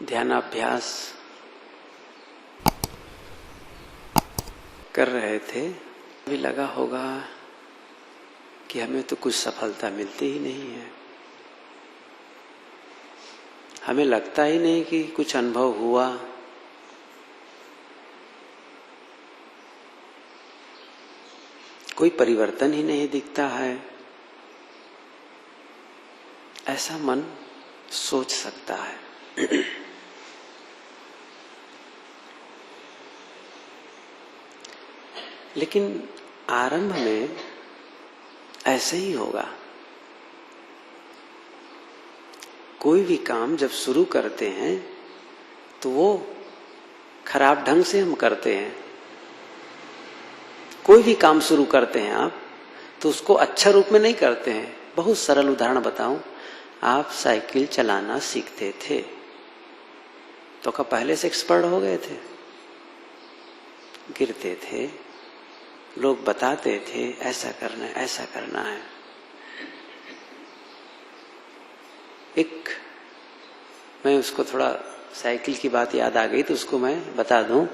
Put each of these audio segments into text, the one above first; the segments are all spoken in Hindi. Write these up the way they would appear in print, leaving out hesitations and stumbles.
ध्यानाभ्यास कर रहे थे। अभी लगा होगा कि हमें तो कुछ सफलता मिलती ही नहीं है, हमें लगता ही नहीं कि कुछ अनुभव हुआ। कोई परिवर्तन ही नहीं दिखता है, ऐसा मन सोच सकता है। लेकिन आरंभ में ऐसे ही होगा। कोई भी काम जब शुरू करते हैं तो वो खराब ढंग से हम करते हैं। कोई भी काम शुरू करते हैं आप तो उसको अच्छा रूप में नहीं करते हैं। बहुत सरल उदाहरण बताऊं, आप साइकिल चलाना सीखते थे तो क्या पहले से एक्सपर्ट हो गए थे? गिरते थे, लोग बताते थे ऐसा करना है, ऐसा करना है। एक मैं उसको थोड़ा साइकिल की बात याद आ गई तो उसको मैं बता दूं।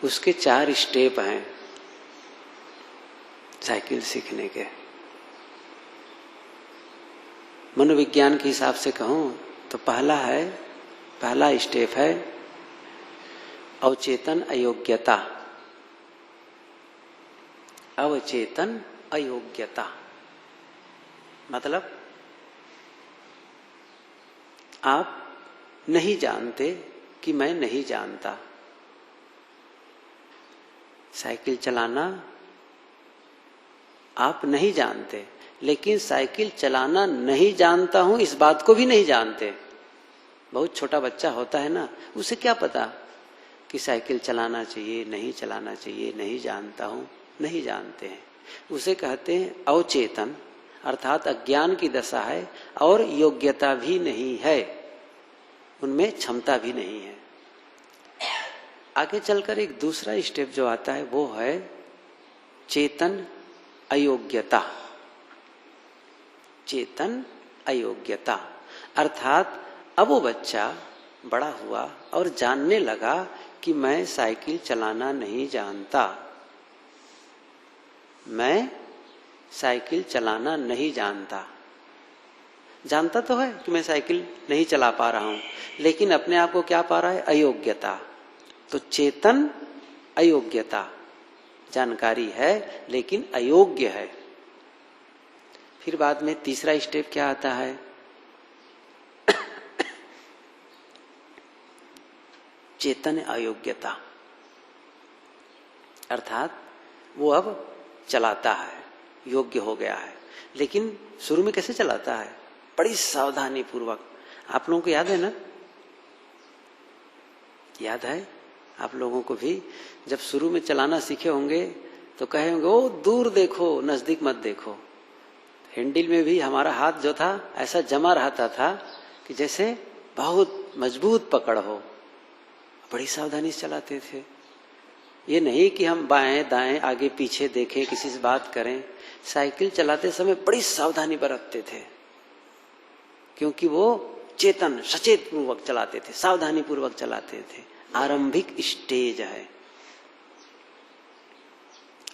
उसके 4 स्टेप हैं साइकिल सीखने के। मनोविज्ञान के हिसाब से कहूं तो पहला स्टेप है अवचेतन अयोग्यता। अवचेतन अयोग्यता मतलब आप नहीं जानते कि मैं नहीं जानता। साइकिल चलाना आप नहीं जानते, लेकिन साइकिल चलाना नहीं जानता हूं इस बात को भी नहीं जानते। बहुत छोटा बच्चा होता है ना, उसे क्या पता कि साइकिल चलाना चाहिए नहीं चलाना चाहिए, नहीं जानता हूं, नहीं जानते हैं। उसे कहते हैं अवचेतन, अर्थात अज्ञान की दशा है और योग्यता भी नहीं है, उनमें क्षमता भी नहीं है। आगे चलकर एक दूसरा स्टेप जो आता है वो है चेतन अयोग्यता। चेतन अयोग्यता अर्थात अब वो बच्चा बड़ा हुआ और जानने लगा कि मैं साइकिल चलाना नहीं जानता। मैं साइकिल चलाना नहीं जानता। जानता तो है कि मैं साइकिल नहीं चला पा रहा हूं, लेकिन अपने आप को क्या पा रहा है? अयोग्यता। तो चेतन अयोग्यता, जानकारी है लेकिन अयोग्य है। फिर बाद में तीसरा स्टेप क्या आता है? चेतन अयोग्यता, अर्थात वो अब चलाता है, योग्य हो गया है, लेकिन शुरू में कैसे चलाता है? बड़ी सावधानी पूर्वक। आप लोगों को याद है ना? याद है आप लोगों को भी? जब शुरू में चलाना सीखे होंगे तो कहे होंगे ओ दूर देखो, नजदीक मत देखो। हैंडल में भी हमारा हाथ जो था ऐसा जमा रहता था कि जैसे बहुत मजबूत पकड़ हो। बड़ी सावधानी से चलाते थे। ये नहीं कि हम बाएं दाएं आगे पीछे देखें, किसी से बात करें। साइकिल चलाते समय बड़ी सावधानी बरतते थे, क्योंकि वो चेतन सचेत पूर्वक चलाते थे, सावधानी पूर्वक चलाते थे। आरंभिक स्टेज है।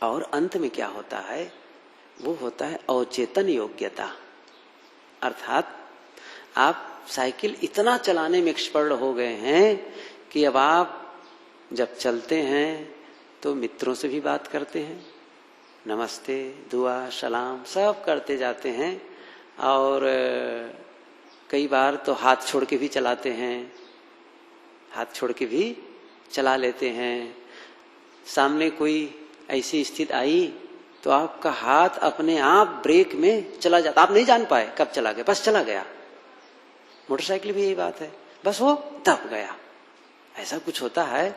और अंत में क्या होता है? वो होता है अवचेतन योग्यता, अर्थात आप साइकिल इतना चलाने में एक्सपर्ट हो गए हैं कि अब आप जब चलते हैं तो मित्रों से भी बात करते हैं, नमस्ते दुआ सलाम सब करते जाते हैं। और कई बार तो हाथ छोड़ के भी चलाते हैं, हाथ छोड़ के भी चला लेते हैं। सामने कोई ऐसी स्थिति आई तो आपका हाथ अपने आप ब्रेक में चला जाता, आप नहीं जान पाए कब चला गया, बस चला गया। मोटरसाइकिल भी यही बात है, बस वो दब गया। ऐसा कुछ होता है,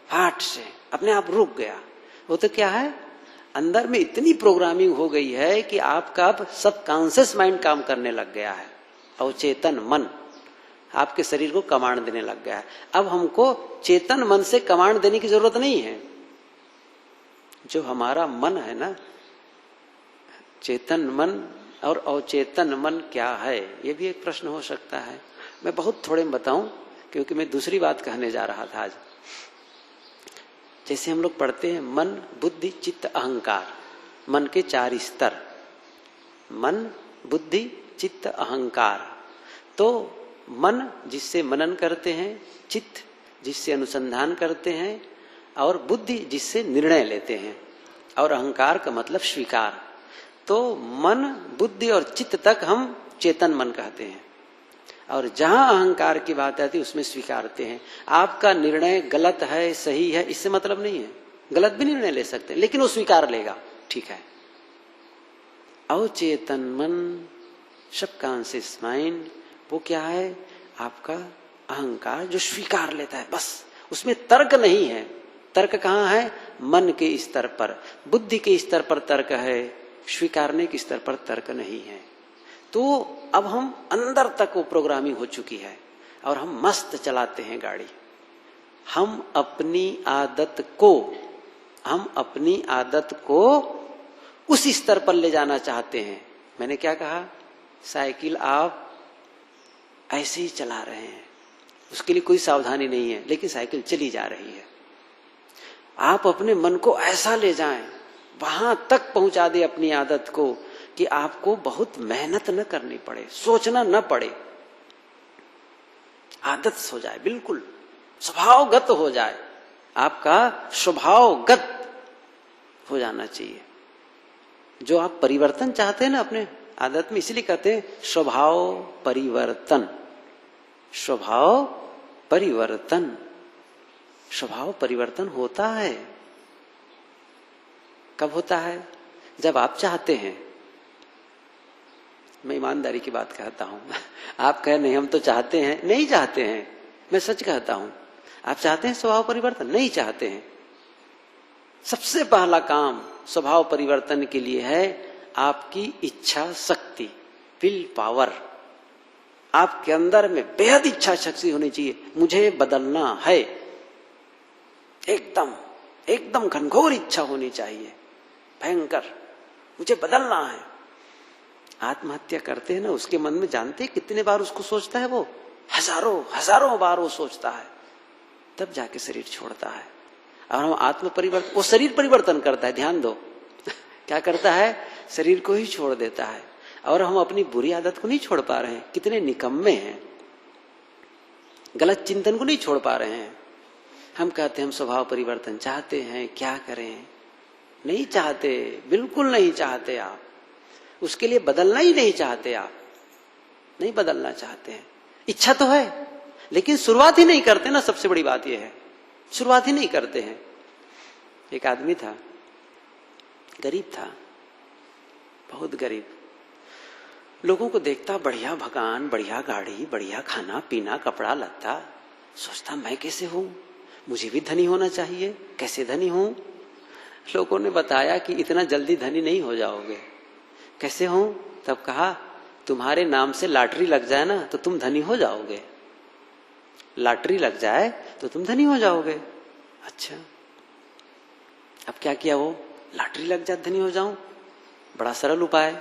हाथ से अपने आप रुक गया। वो तो क्या है? अंदर में इतनी प्रोग्रामिंग हो गई है कि आपका अब सबकॉन्शियस माइंड काम करने लग गया है। अवचेतन मन आपके शरीर को कमांड देने लग गया है। अब हमको चेतन मन से कमांड देने की जरूरत नहीं है। जो हमारा मन है ना, चेतन मन और अवचेतन मन क्या है, ये भी एक प्रश्न हो सकता है। मैं बहुत थोड़े में बताऊं क्योंकि मैं दूसरी बात कहने जा रहा था आज। जैसे हम लोग पढ़ते हैं मन, बुद्धि, चित्त, अहंकार, मन के 4 स्तर, मन, बुद्धि, चित्त, अहंकार। तो मन जिससे मनन करते हैं, चित्त जिससे अनुसंधान करते हैं, और बुद्धि जिससे निर्णय लेते हैं, और अहंकार का मतलब स्वीकार। तो मन, बुद्धि और चित्त तक हम चेतन मन कहते हैं, और जहां अहंकार की बात आती है उसमें स्वीकारते हैं। आपका निर्णय गलत है, सही है, इससे मतलब नहीं है, गलत भी निर्णय ले सकते हैं, लेकिन वो स्वीकार लेगा, ठीक है। अवचेतन मन, सबकॉन्शियस माइंड, वो क्या है? आपका अहंकार जो स्वीकार लेता है, बस उसमें तर्क नहीं है। तर्क कहाँ है? मन के स्तर पर, बुद्धि के स्तर पर तर्क है, स्वीकारने के स्तर पर तर्क नहीं है। तो अब हम अंदर तक वो प्रोग्रामिंग हो चुकी है और हम मस्त चलाते हैं गाड़ी। हम अपनी आदत को उस स्तर पर ले जाना चाहते हैं। मैंने क्या कहा? साइकिल आप ऐसे ही चला रहे हैं, उसके लिए कोई सावधानी नहीं है, लेकिन साइकिल चली जा रही है। आप अपने मन को ऐसा ले जाएं, वहां तक पहुंचा दे अपनी आदत को कि आपको बहुत मेहनत न करनी पड़े, सोचना न पड़े, आदत हो जाए, बिल्कुल स्वभावगत हो जाए। आपका स्वभावगत हो जाना चाहिए। जो आप परिवर्तन चाहते हैं ना अपने आदत में, इसलिए कहते हैं स्वभाव परिवर्तन। स्वभाव परिवर्तन, स्वभाव परिवर्तन होता है। कब होता है? जब आप चाहते हैं। मैं ईमानदारी की बात कहता हूं। आप कहे नहीं हम तो चाहते हैं, नहीं चाहते हैं। मैं सच कहता हूं, आप चाहते हैं स्वभाव परिवर्तन? नहीं चाहते हैं। सबसे पहला काम स्वभाव परिवर्तन के लिए है आपकी इच्छा शक्ति, विल पावर। आपके अंदर में बेहद इच्छा शक्ति होनी चाहिए, मुझे बदलना है। एकदम एकदम घनघोर इच्छा होनी चाहिए, भयंकर, मुझे बदलना है। आत्महत्या करते हैं ना, उसके मन में जानते हैं कितने बार उसको सोचता है? वो हजारों बार वो सोचता है, तब जाके शरीर छोड़ता है। और हम आत्म परिवर्तन, वो शरीर परिवर्तन करता है, ध्यान दो। क्या करता है? शरीर को ही छोड़ देता है। और हम अपनी बुरी आदत को नहीं छोड़ पा रहे हैं। कितने निकम्मे हैं, गलत चिंतन को नहीं छोड़ पा रहे हैं। हम कहते हैं हम स्वभाव परिवर्तन चाहते हैं, क्या करें? नहीं चाहते, बिल्कुल नहीं चाहते। आप उसके लिए बदलना ही नहीं चाहते, आप नहीं बदलना चाहते हैं। इच्छा तो है, लेकिन शुरुआत ही नहीं करते ना। सबसे बड़ी बात यह है, शुरुआत ही नहीं करते हैं। एक आदमी था, गरीब था, बहुत गरीब। लोगों को देखता, बढ़िया मकान, बढ़िया गाड़ी, बढ़िया खाना पीना, कपड़ा लत्ता। सोचता मैं कैसे हूं, मुझे भी धनी होना चाहिए। कैसे धनी हूं? लोगों ने बताया कि इतना जल्दी धनी नहीं हो जाओगे। कैसे हूं? तब कहा तुम्हारे नाम से लॉटरी लग जाए ना तो तुम धनी हो जाओगे। लॉटरी लग जाए तो तुम धनी हो जाओगे। अच्छा, अब क्या किया वो? लॉटरी लग जाए धनी हो जाऊं, बड़ा सरल उपाय।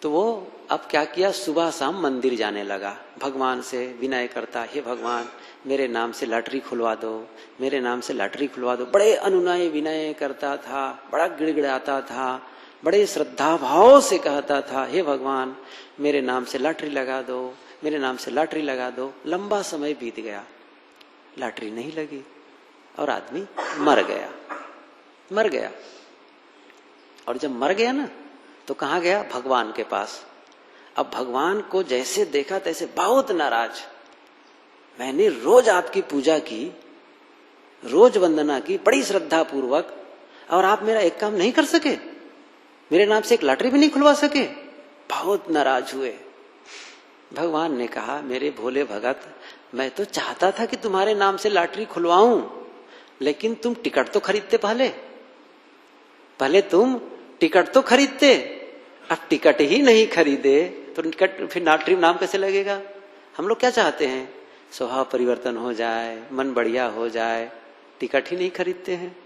तो वो अब क्या किया? सुबह शाम मंदिर जाने लगा, भगवान से विनय करता, हे भगवान मेरे नाम से लॉटरी खुलवा दो, मेरे नाम से लॉटरी खुलवा दो। बड़े अनुनय विनय करता था, बड़ा गिड़गिड़ाता था, बड़े श्रद्धा भाव से कहता था, हे भगवान मेरे नाम से लॉटरी लगा दो, मेरे नाम से लॉटरी लगा दो। लंबा समय बीत गया, लॉटरी नहीं लगी और आदमी मर गया। और जब मर गया ना तो कहाँ गया? भगवान के पास। अब भगवान को जैसे देखा तैसे बहुत नाराज। मैंने रोज आपकी पूजा की, रोज वंदना की बड़ी श्रद्धा पूर्वक, और आप मेरा एक काम नहीं कर सके, मेरे नाम से एक लॉटरी भी नहीं खुलवा सके। बहुत नाराज हुए। भगवान ने कहा, मेरे भोले भगत, मैं तो चाहता था कि तुम्हारे नाम से लॉटरी खुलवाऊं, लेकिन तुम टिकट तो खरीदते। पहले तुम टिकट तो खरीदते, अब टिकट ही नहीं खरीदे तो टिकट फिर लॉटरी नाम कैसे लगेगा? हम लोग क्या चाहते हैं? स्वभाव परिवर्तन हो जाए, मन बढ़िया हो जाए, टिकट ही नहीं खरीदते हैं,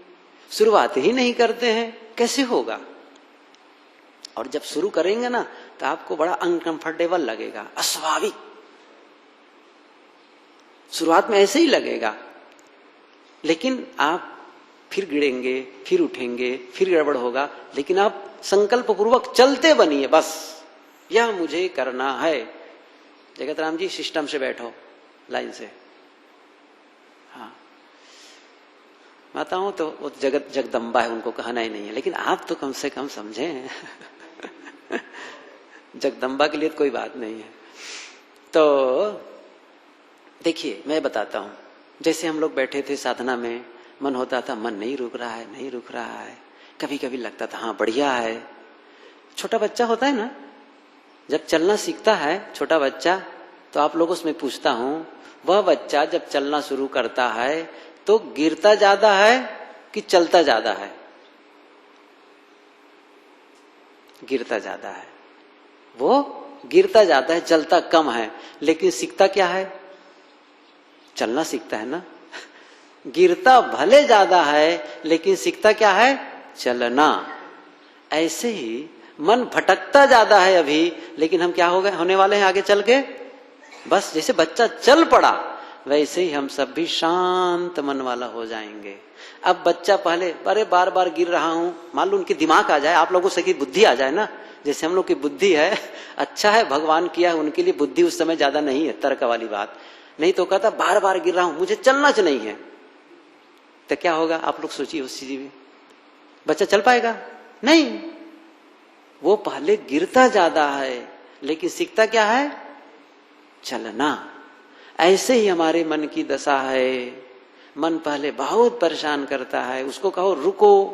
शुरुआत ही नहीं करते हैं। कैसे होगा? और जब शुरू करेंगे ना तो आपको बड़ा अनकंफर्टेबल लगेगा, अस्वाभाविक। शुरुआत में ऐसे ही लगेगा, लेकिन आप फिर गिरेंगे, फिर उठेंगे, फिर गड़बड़ होगा, लेकिन आप संकल्प पूर्वक चलते बनिए, बस यह मुझे करना है। जगत राम जी सिस्टम से बैठो लाइन से। हाँ, माताओं तो वो जगत जगदम्बा है, उनको कहना ही नहीं है, लेकिन आप तो कम से कम समझें जगदम्बा के लिए तो कोई बात नहीं है। तो देखिए मैं बताता हूं, जैसे हम लोग बैठे थे साधना में, मन होता था मन नहीं रुक रहा है, नहीं रुक रहा है, कभी कभी लगता था हाँ बढ़िया है। छोटा बच्चा होता है ना, जब चलना सीखता है छोटा बच्चा, तो आप लोगों से मैं पूछता हूं, वह बच्चा जब चलना शुरू करता है तो गिरता ज्यादा है कि चलता ज्यादा है? गिरता ज्यादा है। वो गिरता ज्यादा है, चलता कम है, लेकिन सीखता क्या है? चलना सीखता है ना। गिरता भले ज्यादा है, लेकिन सीखता क्या है? चलना। ऐसे ही मन भटकता ज्यादा है अभी, लेकिन हम क्या हो गए, होने वाले हैं आगे चल के? बस जैसे बच्चा चल पड़ा, वैसे ही हम सब भी शांत मन वाला हो जाएंगे। अब बच्चा पहले अरे बार बार गिर रहा हूं, मान लो उनके दिमाग आ जाए, आप लोगों से की बुद्धि आ जाए ना, जैसे हम लोग की बुद्धि है, अच्छा है भगवान किया है, उनके लिए बुद्धि उस समय ज्यादा नहीं है, तर्क वाली बात नहीं। तो कहता बार बार गिर रहा हूं, मुझे चलना च नहीं है, तो क्या होगा आप लोग सोचिए। उस चीज में बच्चा चल पाएगा? नहीं। वो पहले गिरता ज्यादा है, लेकिन सीखता क्या है? चलना। ऐसे ही हमारे मन की दशा है। मन पहले बहुत परेशान करता है, उसको कहो रुको,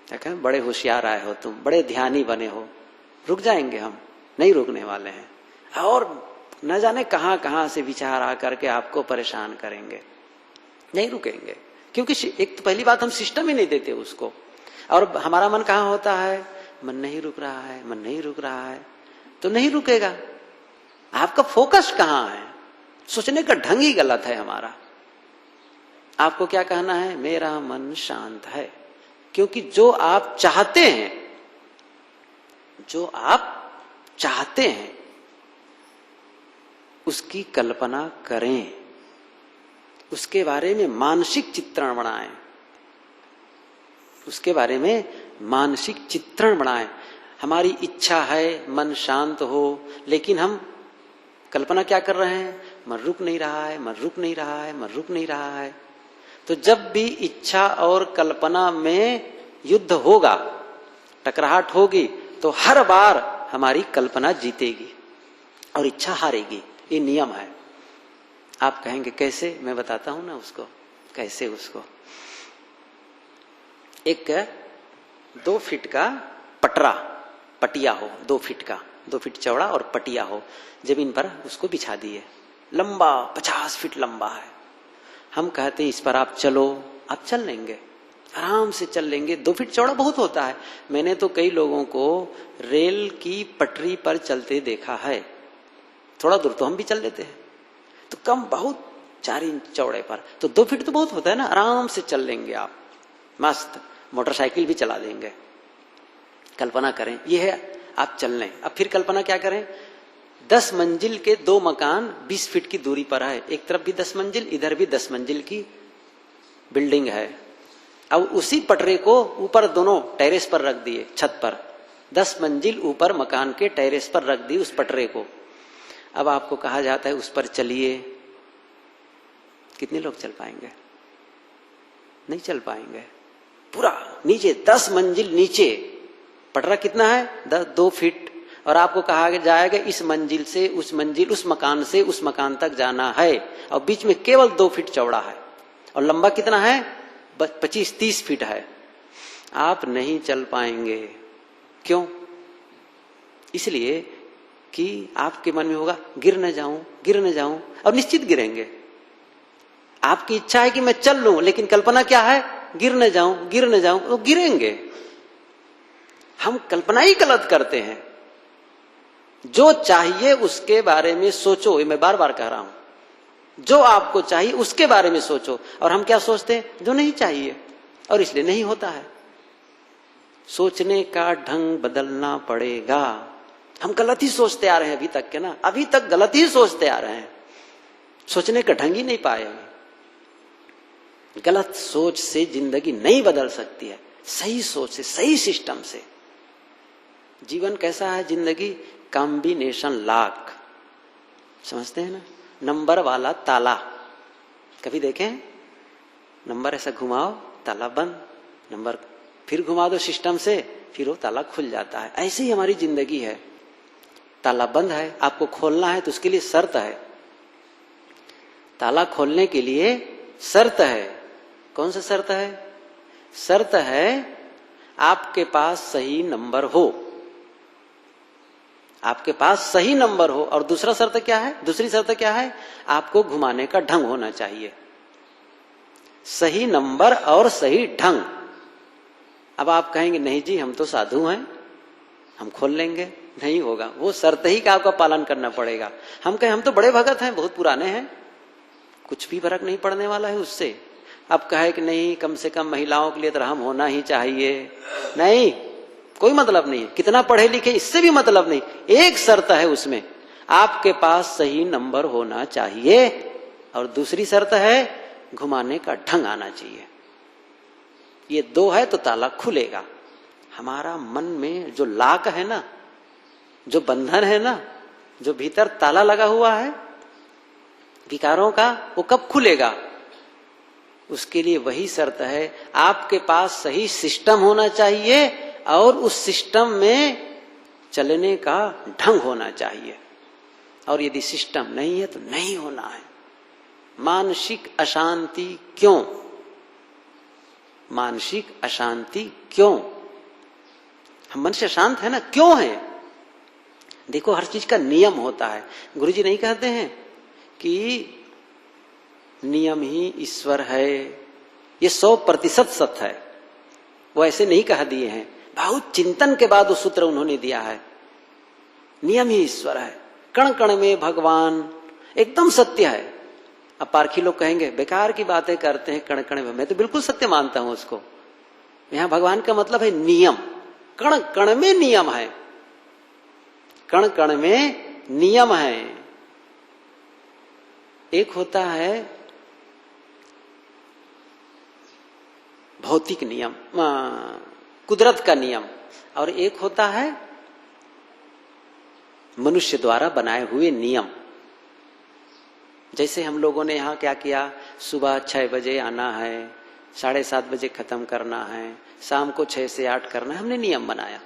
क्या कहें, बड़े होशियार आए हो तुम, बड़े ध्यानी बने हो। रुक जाएंगे हम? नहीं रुकने वाले हैं, और न जाने कहां कहां से विचार आकर के आपको परेशान करेंगे। नहीं रुकेंगे, क्योंकि एक तो पहली बात हम सिस्टम ही नहीं देते उसको। और हमारा मन कहां होता है? मन नहीं रुक रहा है, मन नहीं रुक रहा है, तो नहीं रुकेगा। आपका फोकस कहां है? सोचने का ढंग ही गलत है हमारा। आपको क्या कहना है? मेरा मन शांत है। क्योंकि जो आप चाहते हैं, जो आप चाहते हैं उसकी कल्पना करें, उसके बारे में मानसिक चित्रण बनाएं, उसके बारे में मानसिक चित्रण बनाएं। हमारी इच्छा है मन शांत हो, लेकिन हम कल्पना क्या कर रहे हैं? मन रुक नहीं रहा है, मन रुक नहीं रहा है, मन रुक नहीं रहा है। तो जब भी इच्छा और कल्पना में युद्ध होगा, टकराहट होगी, तो हर बार हमारी कल्पना जीतेगी और इच्छा हारेगी। ये नियम है। आप कहेंगे कैसे? मैं बताता हूं ना उसको कैसे। उसको एक 2 फीट का पटिया हो, 2 फीट का, 2 फीट चौड़ा और पटिया हो, जमीन पर उसको बिछा दिए, लंबा 50 फीट लंबा है। हम कहते हैं इस पर आप चलो, आप चल लेंगे, आराम से चल लेंगे। 2 फीट चौड़ा बहुत होता है। मैंने तो कई लोगों को रेल की पटरी पर चलते देखा है। थोड़ा दूर तो हम भी चल लेते हैं, तो कम बहुत 4 इंच चौड़े पर, तो 2 फीट तो बहुत होता है ना, आराम से चल लेंगे आप, मस्त। मोटरसाइकिल भी चला देंगे। कल्पना करें, ये है आप चल लें। अब फिर कल्पना क्या करें? 10 मंजिल के 2 मकान 20 फीट की दूरी पर है, एक तरफ भी 10 मंजिल, इधर भी 10 मंजिल की बिल्डिंग है। अब उसी पटरे को ऊपर दोनों टेरेस पर रख दिए, छत पर 10 मंजिल ऊपर मकान के टेरेस पर रख दी उस पटरे को। अब आपको कहा जाता है उस पर चलिए, कितने लोग चल पाएंगे? नहीं चल पाएंगे। पूरा नीचे 10 मंजिल नीचे, पटरा कितना है? 2 फीट, और आपको कहा जाएगा इस मंजिल से उस मंजिल, उस मकान से उस मकान तक जाना है, और बीच में केवल 2 फीट चौड़ा है, और लंबा कितना है? 25-30 फीट है। आप नहीं चल पाएंगे। क्यों? इसलिए कि आपके मन में होगा गिर न जाऊं, गिर न जाऊं, और निश्चित गिरेंगे। आपकी इच्छा है कि मैं चल लूं, लेकिन कल्पना क्या है? गिर न जाऊं, गिर न जाऊं, तो गिरेंगे। हम कल्पना ही गलत करते हैं। जो चाहिए उसके बारे में सोचो, ये मैं बार बार कह रहा हूं। जो आपको चाहिए उसके बारे में सोचो, और हम क्या सोचते हैं? जो नहीं चाहिए, और इसलिए नहीं होता है। सोचने का ढंग बदलना पड़ेगा। हम गलत ही सोचते आ रहे हैं अभी तक के ना, अभी तक गलत ही सोचते आ रहे हैं। सोचने का ढंग ही नहीं पाएंगे। गलत सोच से जिंदगी नहीं बदल सकती है, सही सोच से, सही सिस्टम से। जीवन कैसा है? जिंदगी कॉम्बिनेशन लॉक, समझते हैं ना? नंबर वाला ताला, कभी देखें? नंबर ऐसा घुमाओ, ताला बंद, नंबर फिर घुमा दो सिस्टम से, फिर वो ताला खुल जाता है। ऐसे ही हमारी जिंदगी है, ताला बंद है, आपको खोलना है तो उसके लिए शर्त है। ताला खोलने के लिए शर्त है। कौन सा शर्त है? शर्त है आपके पास सही नंबर हो, आपके पास सही नंबर हो। और दूसरा शर्त क्या है? दूसरी शर्त क्या है? आपको घुमाने का ढंग होना चाहिए। सही नंबर और सही ढंग। अब आप कहेंगे नहीं जी हम तो साधु हैं, हम खोल लेंगे। नहीं होगा, वो शर्त ही का आपका पालन करना पड़ेगा। हम कहें हम तो बड़े भगत हैं, बहुत पुराने हैं, कुछ भी फर्क नहीं पड़ने वाला है उससे। अब कहे कि नहीं कम से कम महिलाओं के लिए तो हम होना ही चाहिए, नहीं, कोई मतलब नहीं है। कितना पढ़े लिखे इससे भी मतलब नहीं। एक शर्त है उसमें, आपके पास सही नंबर होना चाहिए, और दूसरी शर्त है घुमाने का ढंग आना चाहिए। ये दो है तो ताला खुलेगा। हमारा मन में जो लाक है ना, जो बंधन है ना, जो भीतर ताला लगा हुआ है विकारों का, वो कब खुलेगा? उसके लिए वही शर्त है, आपके पास सही सिस्टम होना चाहिए और उस सिस्टम में चलने का ढंग होना चाहिए। और यदि सिस्टम नहीं है तो नहीं होना है। मानसिक अशांति क्यों? मानसिक अशांति क्यों? हम मन से अशांत है ना, क्यों है? देखो हर चीज का नियम होता है। गुरुजी नहीं कहते हैं कि नियम ही ईश्वर है, ये 100% सत्य है। वो ऐसे नहीं कह दिए हैं, बहुत चिंतन के बाद वो सूत्र उन्होंने दिया है। नियम ही ईश्वर है, कण कण में भगवान, एकदम सत्य है। अब पारखी लोग कहेंगे बेकार की बातें करते हैं, कण कण में। मैं तो बिल्कुल सत्य मानता हूं उसको। यहां भगवान का मतलब है नियम, कण कण में नियम है, कण कण में नियम है। एक होता है भौतिक नियम, कुदरत का नियम, और एक होता है मनुष्य द्वारा बनाए हुए नियम। जैसे हम लोगों ने यहाँ क्या किया, सुबह 6 बजे आना है, 7:30 बजे खत्म करना है, शाम को 6 से 8 करना है, हमने नियम बनाया।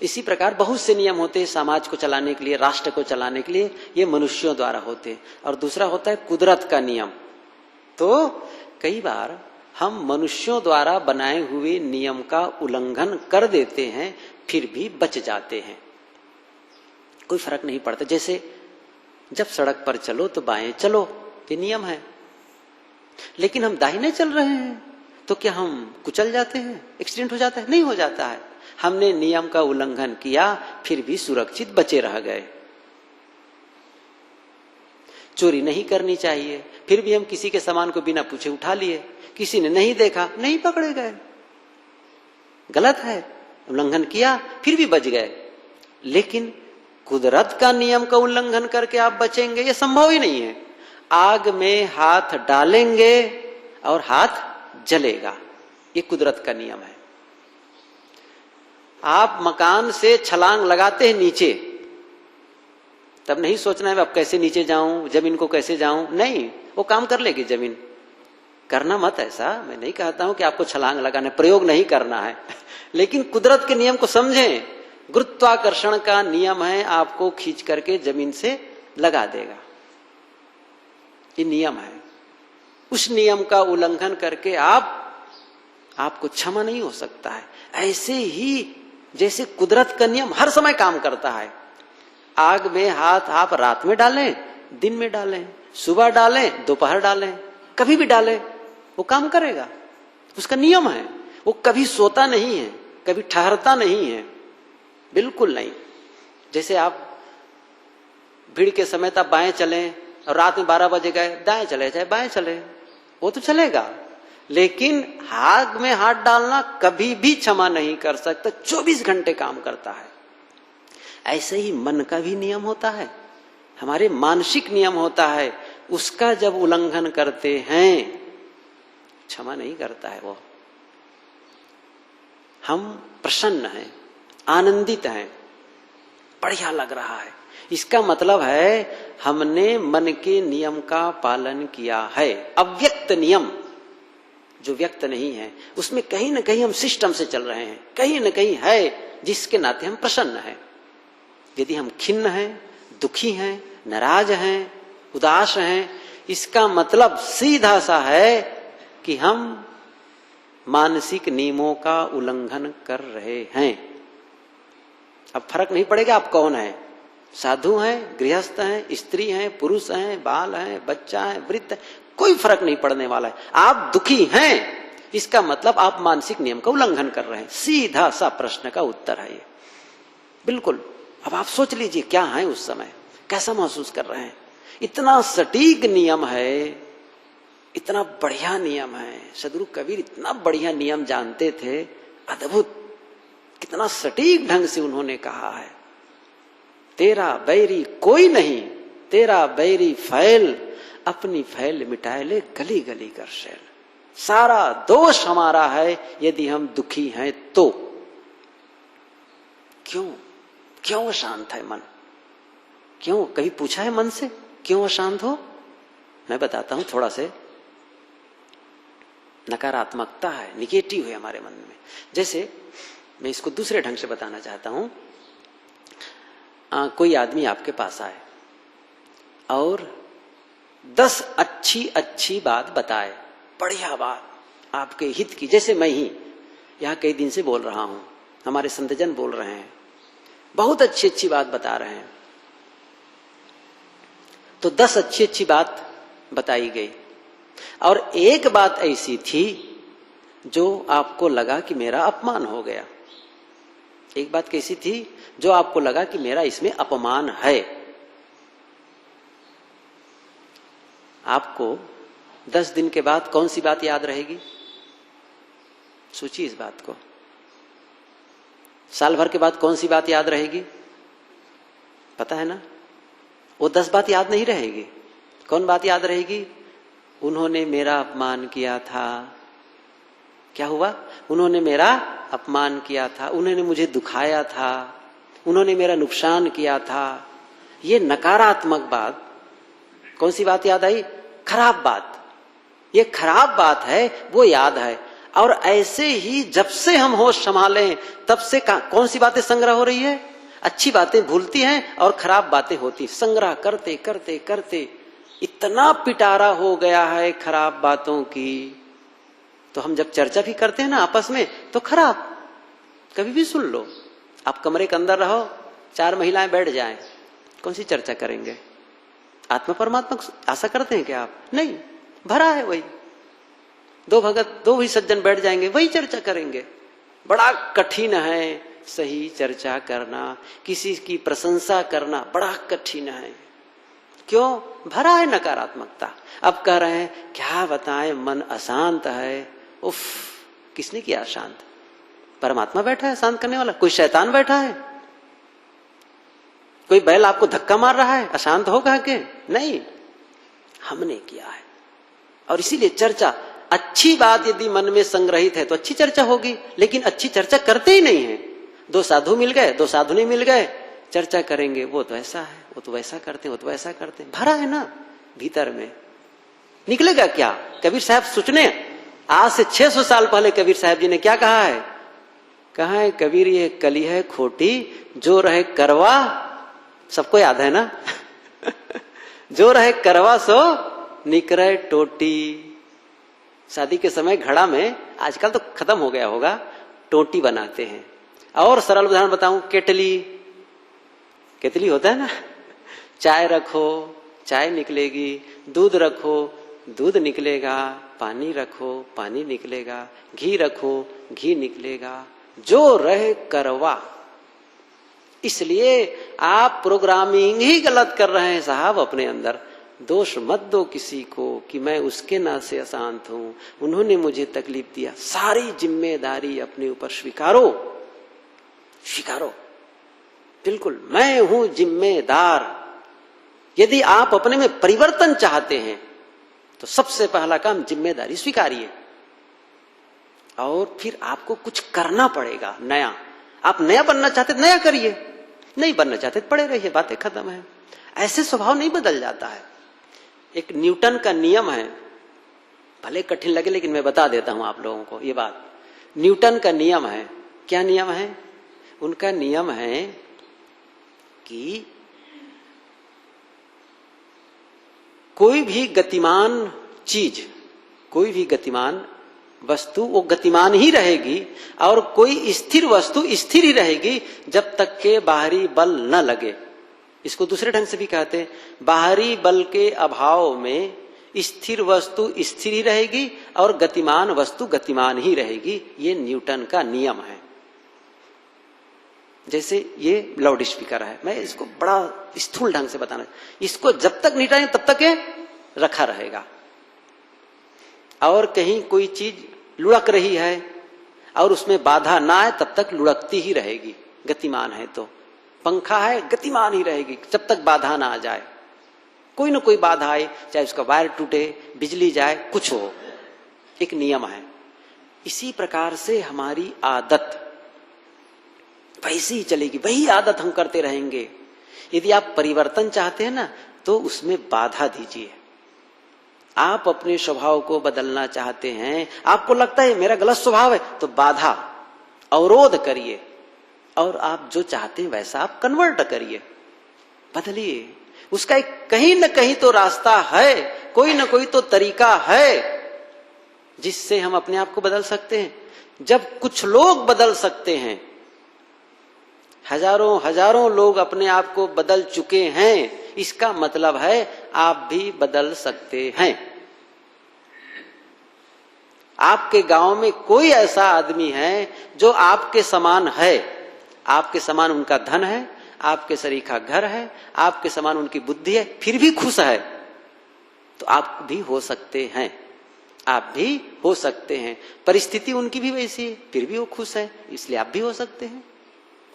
इसी प्रकार बहुत से नियम होते हैं समाज को चलाने के लिए, राष्ट्र को चलाने के लिए, ये मनुष्यों द्वारा होते हैं। और दूसरा होता है कुदरत का नियम। तो कई बार हम मनुष्यों द्वारा बनाए हुए नियम का उल्लंघन कर देते हैं, फिर भी बच जाते हैं, कोई फर्क नहीं पड़ता। जैसे जब सड़क पर चलो तो बाएं चलो, ये नियम है। लेकिन हम दाहिने चल रहे हैं तो क्या हम कुचल जाते हैं, एक्सीडेंट हो जाता है? नहीं हो जाता है। हमने नियम का उल्लंघन किया, फिर भी सुरक्षित बचे रह गए। चोरी नहीं करनी चाहिए, फिर भी हम किसी के सामान को बिना पूछे उठा लिए, किसी ने नहीं देखा, नहीं पकड़े गए। गलत है, उल्लंघन किया फिर भी बच गए। लेकिन कुदरत का नियम का उल्लंघन करके आप बचेंगे, ये संभव ही नहीं है। आग में हाथ डालेंगे और हाथ जलेगा, ये कुदरत का नियम है। आप मकान से छलांग लगाते हैं नीचे, तब नहीं सोचना है अब कैसे नीचे जाऊं, जमीन को कैसे जाऊं, नहीं, वो काम कर लेगी जमीन। करना मत ऐसा, मैं नहीं कहता हूं कि आपको छलांग लगाना, प्रयोग नहीं करना है। लेकिन कुदरत के नियम को समझें। गुरुत्वाकर्षण का नियम है, आपको खींच करके जमीन से लगा देगा, ये नियम है। उस नियम का उल्लंघन करके आपको क्षमा नहीं हो सकता है। ऐसे ही जैसे कुदरत का नियम हर समय काम करता है। आग में हाथ आप रात में डालें, दिन में डालें, सुबह डालें, दोपहर डालें, कभी भी डालें, वो काम करेगा। उसका नियम है, वो कभी सोता नहीं है, कभी ठहरता नहीं है, बिल्कुल नहीं। जैसे आप भीड़ के समय तक बाएं चलें और रात में 12 बजे गए, दाएं चले चाहे बाएं चले, वो तो चलेगा। लेकिन आग में हाथ डालना कभी भी क्षमा नहीं कर सकता, 24 घंटे काम करता है। ऐसे ही मन का भी नियम होता है। हमारे मानसिक नियम होता है, उसका जब उल्लंघन करते हैं, क्षमा नहीं करता है वो। हम प्रसन्न हैं, आनंदित हैं, बढ़िया लग रहा है, इसका मतलब है हमने मन के नियम का पालन किया है। अव्यक्त नियम जो व्यक्त नहीं है, उसमें कहीं ना कहीं हम सिस्टम से चल रहे हैं, कहीं ना कहीं है जिसके नाते हम प्रसन्न हैं। यदि हम खिन्न हैं, दुखी हैं, नाराज हैं, उदास हैं, इसका मतलब सीधा सा है कि हम मानसिक नियमों का उल्लंघन कर रहे हैं। अब फर्क नहीं पड़ेगा आप कौन है, साधु हैं, गृहस्थ हैं, स्त्री हैं, पुरुष हैं, बाल हैं, बच्चा है, वृद्ध, कोई फर्क नहीं पड़ने वाला है। आप दुखी हैं, इसका मतलब आप मानसिक नियम का उल्लंघन कर रहे हैं। सीधा सा प्रश्न का उत्तर है ये, बिल्कुल। अब आप सोच लीजिए क्या है उस समय, कैसा महसूस कर रहे हैं। इतना सटीक नियम है, इतना बढ़िया नियम है। सदगुरु कबीर इतना बढ़िया नियम जानते थे, अद्भुत, कितना सटीक ढंग से उन्होंने कहा है। तेरा बैरी कोई नहीं, तेरा बैरी फैल, अपनी फैल मिटाए ले गली गली कर शैल। सारा दोष हमारा है यदि हम दुखी हैं तो। क्यों अशांत है मन? क्यों? कभी पूछा है मन से क्यों अशांत हो? मैं बताता हूं थोड़ा से। नकारात्मकता है, निगेटिव है हमारे मन में। जैसे मैं इसको दूसरे ढंग से बताना चाहता हूं। कोई आदमी आपके पास आए और 10 अच्छी बात बताए, बढ़िया बात आपके हित की। जैसे मैं ही यहां कई दिन से बोल रहा हूं, हमारे संतजन बोल रहे हैं, बहुत अच्छी बात बता रहे हैं। तो 10 अच्छी बात बताई गई और एक बात ऐसी थी जो आपको लगा कि मेरा अपमान हो गया। एक बात कैसी थी जो आपको लगा कि मेरा इसमें अपमान है। आपको 10 दिन के बाद कौन सी बात याद रहेगी? सोचिए इस बात को। साल भर के बाद कौन सी बात याद रहेगी? पता है ना? वो 10 बात याद नहीं रहेगी। कौन बात याद रहेगी? उन्होंने मेरा अपमान किया था। क्या हुआ? उन्होंने मेरा अपमान किया था, उन्होंने मुझे दुखाया था, उन्होंने मेरा नुकसान किया था। ये नकारात्मक बात। कौन सी बात याद आई? खराब बात। ये खराब बात है, वो याद है। और ऐसे ही जब से हम होश संभालें तब से कौन सी बातें संग्रह हो रही है? अच्छी बातें भूलती हैं और खराब बातें होती। संग्रह करते करते करते इतना पिटारा हो गया है खराब बातों की। तो हम जब चर्चा भी करते हैं ना आपस में, तो खराब कभी भी सुन लो। आप कमरे के अंदर रहो, 4 महिलाएं बैठ जाएं, कौन सी चर्चा करेंगे? आत्मा परमात्मा आशा करते हैं क्या आप? नहीं, भरा है वही। 2 भगत, 2 ही सज्जन बैठ जाएंगे, वही चर्चा करेंगे। बड़ा कठिन है सही चर्चा करना, किसी की प्रशंसा करना बड़ा कठिन है। क्यों? भरा है नकारात्मकता। अब कह रहे हैं क्या बताएं, मन अशांत है। उफ, किसने किया अशांत? परमात्मा बैठा है शांत करने वाला। कोई शैतान बैठा है? कोई बैल आपको धक्का मार रहा है अशांत होगा के? नहीं, हमने किया है। और इसीलिए चर्चा, अच्छी बात यदि मन में संग्रहित है तो अच्छी चर्चा होगी। लेकिन अच्छी चर्चा करते ही नहीं है। 2 साधु मिल गए, 2 साधु नहीं मिल गए, चर्चा करेंगे, वो तो ऐसा है, वो तो वैसा करते हैं, वो तो ऐसा करते हैं। भरा है ना भीतर में, निकलेगा क्या? कबीर साहब सोचने, आज से 600 साल पहले कबीर साहब जी ने क्या कहा है? कहा है कबीर, ये कली है खोटी, जो रहे करवा, सबको याद है ना? जो रहे करवा सो निकरे टोटी। शादी के समय घड़ा में, आजकल तो खत्म हो गया होगा, टोटी बनाते हैं। और सरल उदाहरण बताऊं, केतली होता है ना, चाय रखो चाय निकलेगी, दूध रखो दूध निकलेगा, पानी रखो पानी निकलेगा, घी रखो घी निकलेगा, जो रहे करवा। इसलिए आप प्रोग्रामिंग ही गलत कर रहे हैं साहब अपने अंदर। दोष मत दो किसी को कि मैं उसके ना से अशांत हूं, उन्होंने मुझे तकलीफ दिया। सारी जिम्मेदारी अपने ऊपर स्वीकारो, स्वीकारो, बिल्कुल मैं हूं जिम्मेदार। यदि आप अपने में परिवर्तन चाहते हैं तो सबसे पहला काम जिम्मेदारी स्वीकारिए, और फिर आपको कुछ करना पड़ेगा नया। आप नया बनना चाहते नया करिए, नहीं बनना चाहते पड़े रहिए, बातें खत्म है। ऐसे स्वभाव नहीं बदल जाता है। एक न्यूटन का नियम है, भले कठिन लगे लेकिन मैं बता देता हूं आप लोगों को ये बात। न्यूटन का नियम है, क्या नियम है? उनका नियम है कि कोई भी गतिमान चीज, कोई भी गतिमान वस्तु वो गतिमान ही रहेगी, और कोई स्थिर वस्तु स्थिर ही रहेगी जब तक के बाहरी बल न लगे। इसको दूसरे ढंग से भी कहते हैं, बाहरी बल के अभाव में स्थिर वस्तु स्थिर ही रहेगी और गतिमान वस्तु गतिमान ही रहेगी। ये न्यूटन का नियम है। जैसे ये लाउड स्पीकर है, मैं इसको बड़ा स्थूल ढंग से बताना, इसको जब तक नहीं हटाएं तब तक ये रखा रहेगा, और कहीं कोई चीज लुढ़क रही है और उसमें बाधा ना आए तब तक लुढ़कती ही रहेगी, गतिमान है। तो पंखा है, गतिमान ही रहेगी जब तक बाधा ना आ जाए। कोई ना कोई बाधा आए, चाहे उसका वायर टूटे, बिजली जाए, कुछ हो, एक नियम है। इसी प्रकार से हमारी आदत वैसी ही चलेगी, वही आदत हम करते रहेंगे। यदि आप परिवर्तन चाहते हैं ना तो उसमें बाधा दीजिए। आप अपने स्वभाव को बदलना चाहते हैं, आपको लगता है मेरा गलत स्वभाव है, तो बाधा, अवरोध करिए, और आप जो चाहते हैं वैसा आप कन्वर्ट करिए, बदलिए। उसका एक कहीं न कहीं तो रास्ता है, कोई न कोई तो तरीका है जिससे हम अपने आप को बदल सकते हैं। जब कुछ लोग बदल सकते हैं, हजारों हजारों लोग अपने आप को बदल चुके हैं, इसका मतलब है आप भी बदल सकते हैं। आपके गांव में कोई ऐसा आदमी है जो आपके समान है, आपके समान उनका धन है, आपके सरीखा घर है, आपके समान उनकी बुद्धि है, फिर भी खुश है, तो आप भी हो सकते हैं, आप भी हो सकते हैं। परिस्थिति उनकी भी वैसी है, फिर भी वो खुश है, इसलिए आप भी हो सकते हैं।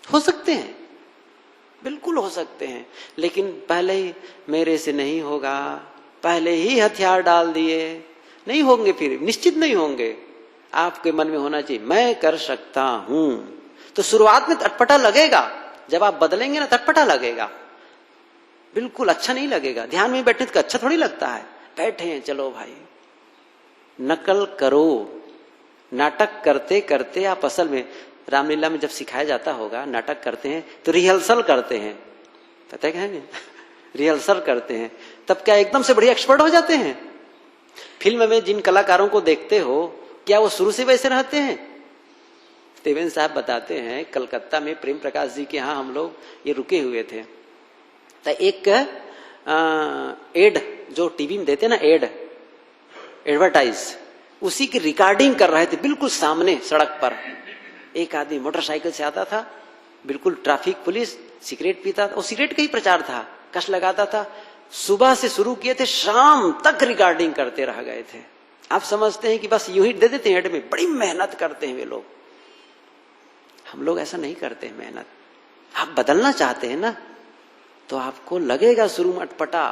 हो सकते हैं, बिल्कुल हो सकते हैं। लेकिन पहले ही मेरे से नहीं होगा, पहले ही हथियार डाल दिए, नहीं होंगे, फिर निश्चित नहीं होंगे। आपके मन में होना चाहिए मैं कर सकता हूं। तो शुरुआत में अटपटा लगेगा, जब आप बदलेंगे ना अटपटा लगेगा, बिल्कुल अच्छा नहीं लगेगा। ध्यान में बैठने का अच्छा थोड़ी लगता है, बैठे हैं चलो भाई, नकल करो। नाटक करते करते आप असल में रामलीला में जब सिखाया जाता होगा, नाटक करते हैं तो रिहर्सल करते हैं, पता है क्या? रिहर्सल करते हैं, तब क्या एकदम से बढ़िया एक्सपर्ट हो जाते हैं? फिल्म में जिन कलाकारों को देखते हो, क्या वो शुरू से वैसे रहते हैं? देवेंद्र साहब बताते हैं, कलकत्ता में प्रेम प्रकाश जी के यहाँ हम लोग ये रुके हुए थे, तो एक एड जो टीवी में देते ना, एडवर्टाइज, उसी की रिकॉर्डिंग कर रहे थे बिल्कुल सामने सड़क पर। एक आदमी मोटरसाइकिल से आता था, बिल्कुल ट्रैफिक पुलिस, सिगरेट पीता था, और सिगरेट का ही प्रचार था, कश लगाता था। सुबह से शुरू किए थे, शाम तक रिकॉर्डिंग करते रह गए थे। आप समझते हैं कि बस यूं ही दे देते हैं एड में, बड़ी मेहनत करते हैं वे लोग। हम लोग ऐसा नहीं करते हैं मेहनत। आप बदलना चाहते हैं ना, तो आपको लगेगा शुरू में अटपटा,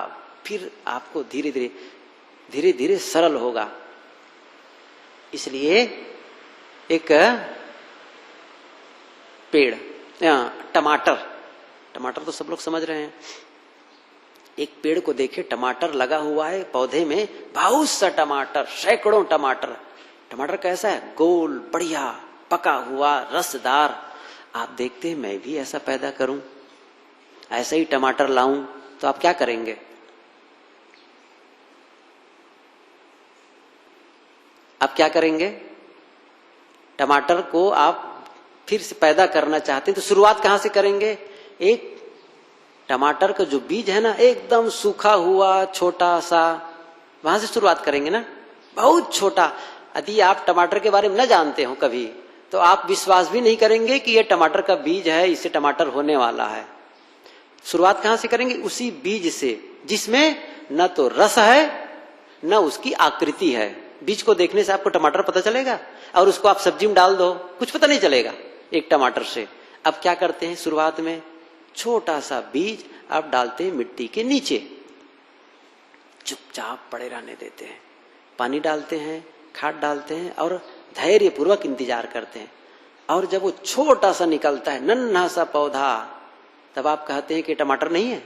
फिर आपको धीरे धीरे धीरे धीरे सरल होगा। इसलिए एक पेड़, टमाटर, टमाटर तो सब लोग समझ रहे हैं। एक पेड़ को देखे, टमाटर लगा हुआ है पौधे में, बहुत सा टमाटर, सैकड़ों टमाटर। टमाटर कैसा है? गोल, बढ़िया, पका हुआ, रसदार। आप देखते हैं मैं भी ऐसा पैदा करूं, ऐसा ही टमाटर लाऊं, तो आप क्या करेंगे? आप क्या करेंगे? टमाटर को आप फिर से पैदा करना चाहते हैं तो शुरुआत कहां से करेंगे? एक टमाटर का जो बीज है ना, एकदम सूखा हुआ छोटा सा, वहां से शुरुआत करेंगे ना, बहुत छोटा। यदि आप टमाटर के बारे में न जानते हो कभी, तो आप विश्वास भी नहीं करेंगे कि ये टमाटर का बीज है, इससे टमाटर होने वाला है। शुरुआत कहां से करेंगे? उसी बीज से, जिसमें न तो रस है न उसकी आकृति है। बीज को देखने से आपको टमाटर पता चलेगा, और उसको आप सब्जी में डाल दो, कुछ पता नहीं चलेगा एक टमाटर से। अब क्या करते हैं? शुरुआत में छोटा सा बीज आप डालते हैं मिट्टी के नीचे, चुपचाप पड़े रहने देते हैं, पानी डालते हैं, खाद डालते हैं और धैर्य पूर्वक इंतजार करते हैं। और जब वो छोटा सा निकलता है, नन्हा सा पौधा, तब आप कहते हैं कि टमाटर नहीं है,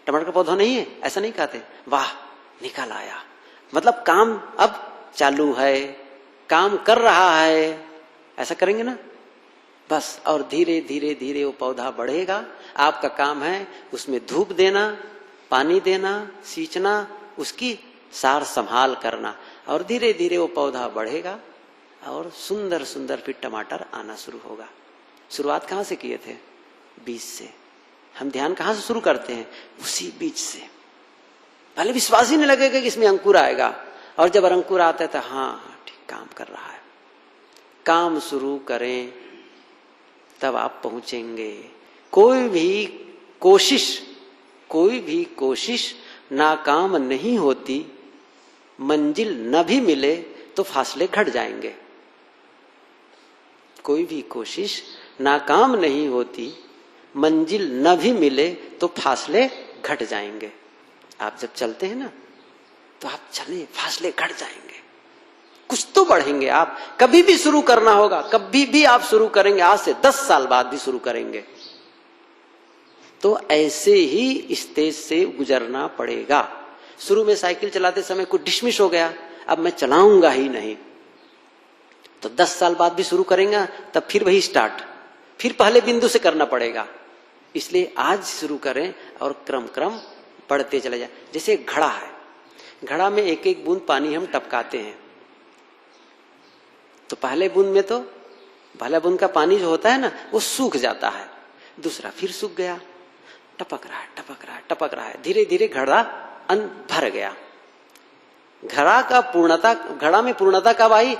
टमाटर का पौधा नहीं है, ऐसा नहीं कहते। वाह, निकल आया, मतलब काम अब चालू है, काम कर रहा है, ऐसा करेंगे ना बस। और धीरे धीरे धीरे वो पौधा बढ़ेगा। आपका काम है उसमें धूप देना, पानी देना, सींचना, उसकी सार संभाल करना, और धीरे धीरे वो पौधा बढ़ेगा और सुंदर सुंदर फिर टमाटर आना शुरू होगा। शुरुआत कहाँ से किए थे? बीज से। हम ध्यान कहाँ से शुरू करते हैं? उसी बीज से। पहले विश्वास ही नहीं लगेगा कि इसमें अंकुर आएगा, और जब अंकुर आता है तो हाँ ठीक काम कर रहा है। काम शुरू करें तब आप पहुंचेंगे। कोई भी कोशिश नाकाम नहीं होती, मंजिल न भी मिले तो फासले घट जाएंगे। कोई भी कोशिश नाकाम नहीं होती, मंजिल न भी मिले तो फासले घट जाएंगे। आप जब चलते हैं ना तो आप चले, फासले घट जाएंगे, कुछ तो बढ़ेंगे। आप कभी भी शुरू करना होगा, कभी भी आप शुरू करेंगे, आज से 10 साल बाद भी शुरू करेंगे, तो ऐसे ही स्टेज से गुजरना पड़ेगा। शुरू में साइकिल चलाते समय कुछ डिसमिस हो गया, अब मैं चलाऊंगा ही नहीं, तो 10 साल बाद भी शुरू करेंगे, तब फिर वही स्टार्ट, फिर पहले बिंदु से करना पड़ेगा। इसलिए आज शुरू करें और क्रम क्रम बढ़ते चले जाए। जैसे घड़ा है, घड़ा में एक एक बूंद पानी हम टपकाते हैं, तो पहले बूंद में तो पहला बूंद का पानी जो होता है ना वो सूख जाता है, दूसरा फिर सूख गया, टपक रहा है, टपक रहा है, टपक रहा है, धीरे धीरे घड़ा भर गया। घड़ा में पूर्णता कब आई?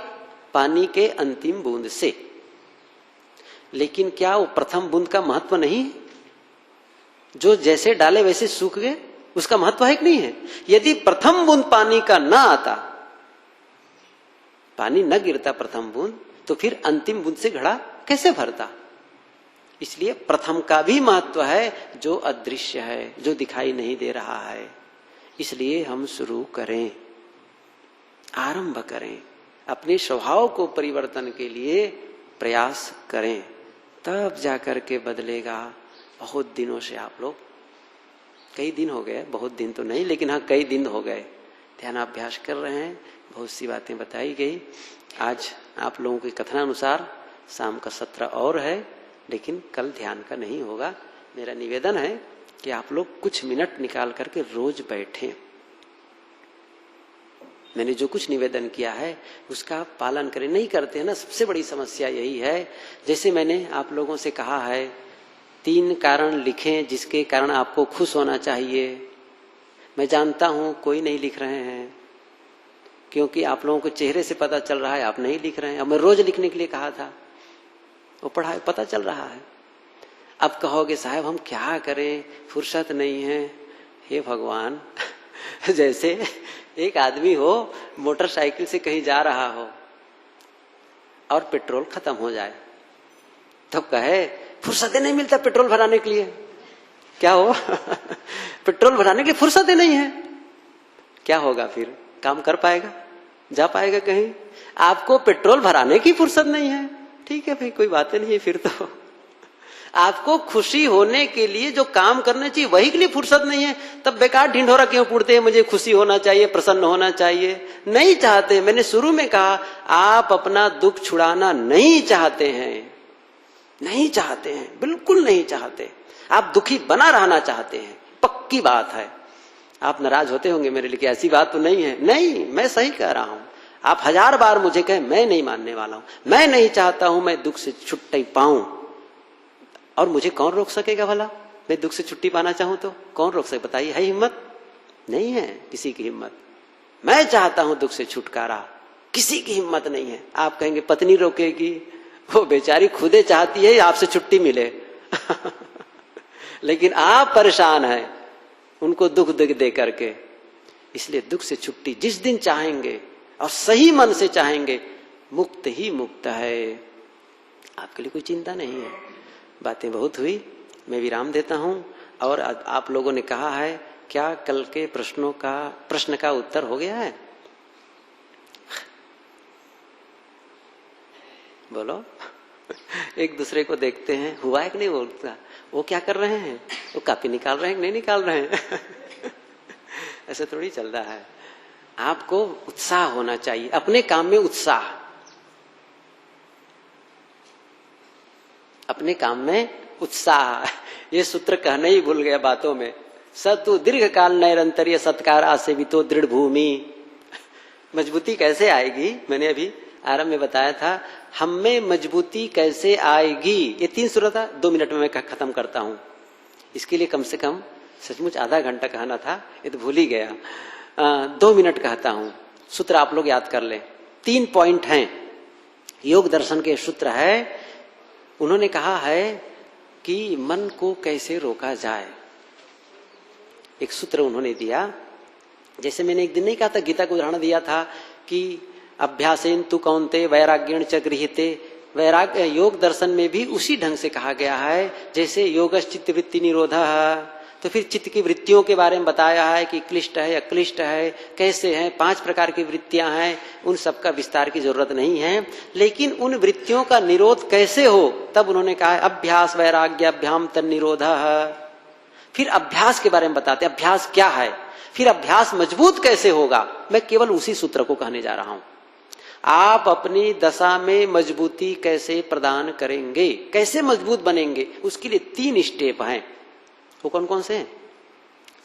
पानी के अंतिम बूंद से। लेकिन क्या वो प्रथम बूंद का महत्व नहीं है? जो जैसे डाले वैसे सूख गए, उसका महत्व है कि नहीं है? यदि प्रथम बूंद पानी का ना आता, पानी न गिरता प्रथम बूंद, तो फिर अंतिम बूंद से घड़ा कैसे भरता? इसलिए प्रथम का भी महत्व है, जो अदृश्य है, जो दिखाई नहीं दे रहा है। इसलिए हम शुरू करें, आरंभ करें, अपने स्वभाव को परिवर्तन के लिए प्रयास करें, तब जाकर के बदलेगा। बहुत दिनों से आप लोग, कई दिन हो गए, बहुत दिन तो नहीं लेकिन हाँ कई दिन हो गए, ध्यानाभ्यास कर रहे हैं, बहुत सी बातें बताई गई। आज आप लोगों के कथनानुसार शाम का सत्र और है, लेकिन कल ध्यान का नहीं होगा। मेरा निवेदन है कि आप लोग कुछ मिनट निकाल करके रोज बैठें। मैंने जो कुछ निवेदन किया है उसका पालन करें। नहीं करते हैं ना, सबसे बड़ी समस्या यही है। जैसे मैंने आप लोगों से कहा है 3 कारण लिखें जिसके कारण आपको खुश होना चाहिए। मैं जानता हूं कोई नहीं लिख रहे हैं, क्योंकि आप लोगों को चेहरे से पता चल रहा है आप नहीं लिख रहे हैं। अब मैं रोज लिखने के लिए कहा था, वो पढ़ा पता चल रहा है। अब कहोगे साहब हम क्या करें, फुर्सत नहीं है। हे भगवान, जैसे एक आदमी हो मोटरसाइकिल से कहीं जा रहा हो और पेट्रोल खत्म हो जाए, तब कहे फुर्सत नहीं मिलता पेट्रोल भराने के लिए। क्या हो पेट्रोल भराने के लिए फुर्सत नहीं है, क्या होगा फिर? काम कर पाएगा? जा पाएगा कहीं? आपको पेट्रोल भराने की फुर्सत नहीं है, ठीक है भाई, कोई बात नहीं है। फिर तो आपको खुशी होने के लिए जो काम करने चाहिए वही के लिए फुर्सत नहीं है, तब बेकार ढिंढोरा क्यों पूछते हैं मुझे खुशी होना चाहिए, प्रसन्न होना चाहिए? नहीं चाहते। मैंने शुरू में कहा आप अपना दुख छुड़ाना नहीं चाहते हैं, नहीं चाहते हैं, बिल्कुल नहीं चाहते। आप दुखी बना रहना चाहते हैं, पक्की बात है। आप नाराज होते होंगे मेरे लिए, ऐसी बात तो नहीं है। नहीं, मैं सही कह रहा हूं। आप 1000 बार मुझे कहें, मैं नहीं मानने वाला हूं। मैं नहीं चाहता हूं मैं दुख से छुट्टी पाऊं, और मुझे कौन रोक सकेगा भला? मैं दुख से छुट्टी पाना चाहूं तो कौन रोक सके? बताइए, है हिम्मत? नहीं है किसी की हिम्मत। मैं चाहता हूं दुख से छुटकारा, किसी की हिम्मत नहीं है। आप कहेंगे पत्नी रोकेगी, वो बेचारी खुदे चाहती है आपसे छुट्टी मिले लेकिन आप परेशान हैं उनको दुख दे करके। इसलिए दुख से छुट्टी जिस दिन चाहेंगे और सही मन से चाहेंगे, मुक्त ही मुक्त है। आपके लिए कोई चिंता नहीं है। बातें बहुत हुई, मैं विराम देता हूं। और आप लोगों ने कहा है क्या कल के प्रश्न का उत्तर हो गया है? बोलो। एक दूसरे को देखते हैं, हुआ है कि नहीं बोलता। वो क्या कर रहे हैं? वो कॉपी निकाल रहे हैं कि नहीं निकाल रहे हैं? ऐसे थोड़ी चल रहा है। आपको उत्साह होना चाहिए, अपने काम में उत्साह, अपने काम में उत्साह। ये सूत्र कहना ही भूल गया बातों में। सतु दीर्घ काल नैरंतर्य सत्कार आसेवितो दृढ़ भूमि। मजबूती कैसे आएगी? मैंने अभी आरंभ में बताया था, हम में मजबूती कैसे आएगी। ये 3 सूत्र था, 2 मिनट में मैं खत्म करता हूं। इसके लिए कम से कम सचमुच आधा घंटा कहना था, ये तो भूल ही गया। 2 मिनट कहता हूं। सूत्र आप लोग याद कर लें। 3 पॉइंट हैं, योग दर्शन के सूत्र है। उन्होंने कहा है कि मन को कैसे रोका जाए। एक सूत्र उन्होंने दिया, जैसे मैंने एक दिन नहीं कहा था, गीता को उदाहरण दिया था कि अभ्यासेन तु कौन्ते वैराग्येण च गृह्यते। वैराग्य योग दर्शन में भी उसी ढंग से कहा गया है, जैसे योगश्चित्त वृत्ति निरोधः। तो फिर चित्त की वृत्तियों के बारे में बताया है कि क्लिष्ट है, अक्लिष्ट है, कैसे है, 5 प्रकार की वृत्तियां हैं। उन सब का विस्तार की जरूरत नहीं है, लेकिन उन वृत्तियों का निरोध कैसे हो, तब उन्होंने कहा है अभ्यास वैराग्याभ्याम तन्निरोधः। फिर अभ्यास के बारे में बताते, अभ्यास क्या है, फिर अभ्यास मजबूत कैसे होगा। मैं केवल उसी सूत्र को कहने जा रहा हूं। आप अपनी दशा में मजबूती कैसे प्रदान करेंगे, कैसे मजबूत बनेंगे, उसके लिए 3 स्टेप हैं। वो कौन कौन से हैं?